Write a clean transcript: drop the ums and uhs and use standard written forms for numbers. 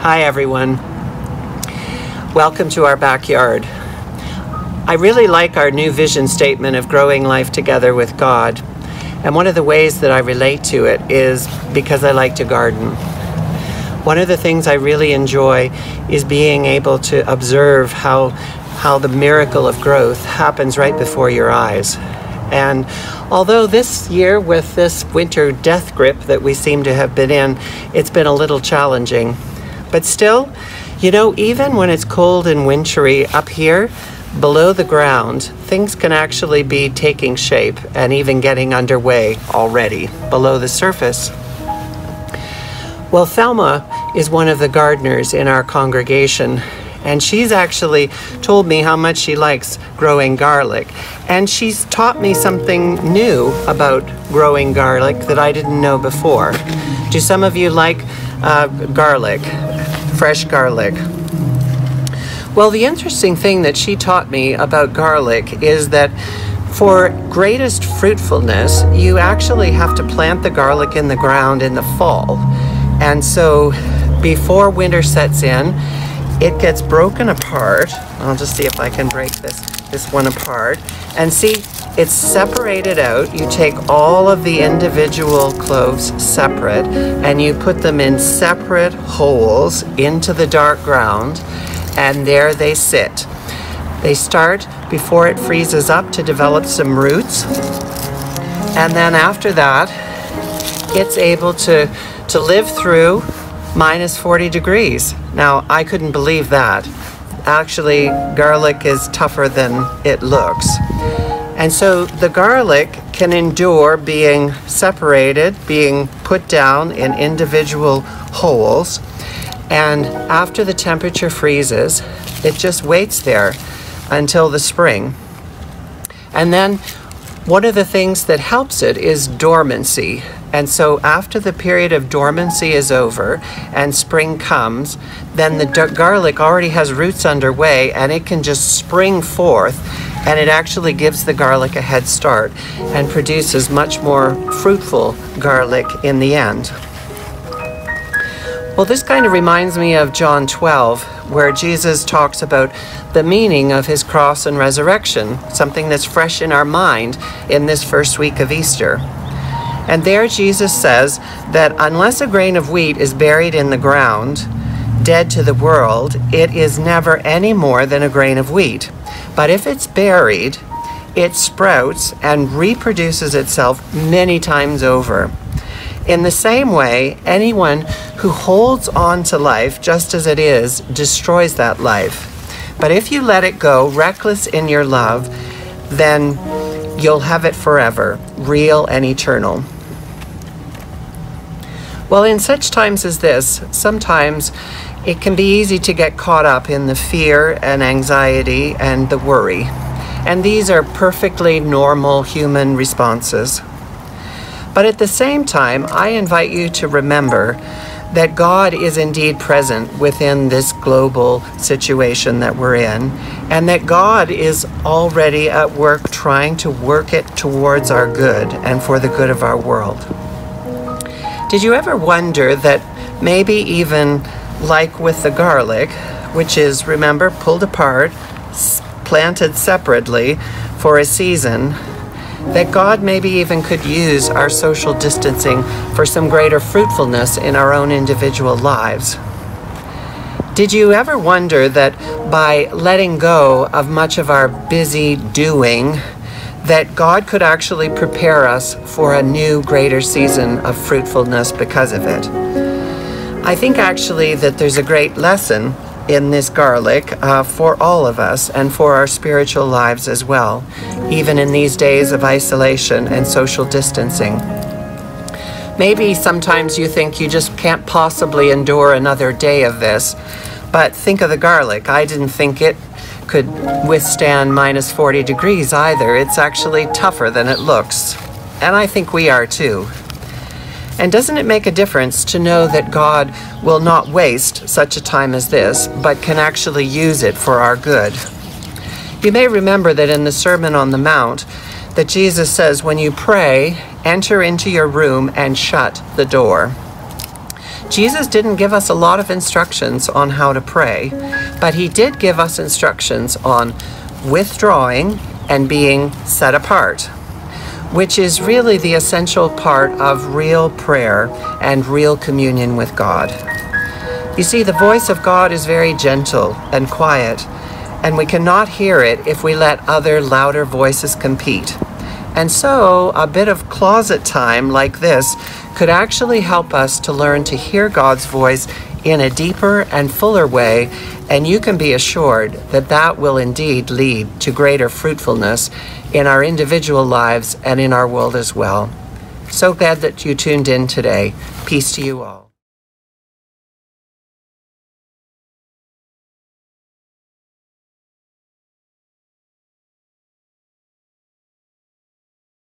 Hi everyone. Welcome to our backyard. I really like our new vision statement of growing life together with God. And one of the ways that I relate to it is because I like to garden. One of the things I really enjoy is being able to observe how the miracle of growth happens right before your eyes. And although this year, with this winter death grip that we seem to have been in, it's been a little challenging. But still, you know, even when it's cold and wintry up here, below the ground, things can actually be taking shape and even getting underway already below the surface. Well, Thelma is one of the gardeners in our congregation, and she's actually told me how much she likes growing garlic. And she's taught me something new about growing garlic that I didn't know before. Do some of you like garlic, fresh garlic? Well, the interesting thing that she taught me about garlic is that for greatest fruitfulness, you actually have to plant the garlic in the ground in the fall. And so before winter sets in, it gets broken apart. I'll just see if I can break this one apart. And see, it's separated out. You take all of the individual cloves separate, and you put them in separate holes into the dark ground, and there they sit. They start, before it freezes up, to develop some roots. And then after that, it's able to live through minus 40 degrees. Now, I couldn't believe that. Actually, garlic is tougher than it looks. And so the garlic can endure being separated, being put down in individual holes. And after the temperature freezes, it just waits there until the spring. And then one of the things that helps it is dormancy. And so after the period of dormancy is over and spring comes, then the garlic already has roots underway, and it can just spring forth, and it actually gives the garlic a head start and produces much more fruitful garlic in the end. Well, this kind of reminds me of John 12, where Jesus talks about the meaning of his cross and resurrection, something that's fresh in our mind in this first week of Easter. And there Jesus says that unless a grain of wheat is buried in the ground, dead to the world, it is never any more than a grain of wheat. But if it's buried, it sprouts and reproduces itself many times over. In the same way, anyone who holds on to life just as it is destroys that life. But if you let it go, reckless in your love, then you'll have it forever, real and eternal. Well, in such times as this, sometimes it can be easy to get caught up in the fear and anxiety and the worry. And these are perfectly normal human responses. But at the same time, I invite you to remember that God is indeed present within this global situation that we're in, and that God is already at work trying to work it towards our good and for the good of our world. Did you ever wonder that maybe even like with the garlic, which is, remember, pulled apart, planted separately for a season, that God maybe even could use our social distancing for some greater fruitfulness in our own individual lives? Did you ever wonder that by letting go of much of our busy doing, that God could actually prepare us for a new, greater season of fruitfulness because of it? I think actually that there's a great lesson in this garlic for all of us and for our spiritual lives as well, even in these days of isolation and social distancing. Maybe sometimes you think you just can't possibly endure another day of this, but think of the garlic. I didn't think it could withstand minus 40 degrees either. It's actually tougher than it looks, and I think we are too. And doesn't it make a difference to know that God will not waste such a time as this, but can actually use it for our good? You may remember that in the Sermon on the Mount, that Jesus says, when you pray, enter into your room and shut the door. Jesus didn't give us a lot of instructions on how to pray, but he did give us instructions on withdrawing and being set apart, which is really the essential part of real prayer and real communion with God. You see, the voice of God is very gentle and quiet, and we cannot hear it if we let other louder voices compete. And so a bit of closet time like this could actually help us to learn to hear God's voice in a deeper and fuller way, and you can be assured that that will indeed lead to greater fruitfulness in our individual lives and in our world as well. So glad that you tuned in today. Peace to you all.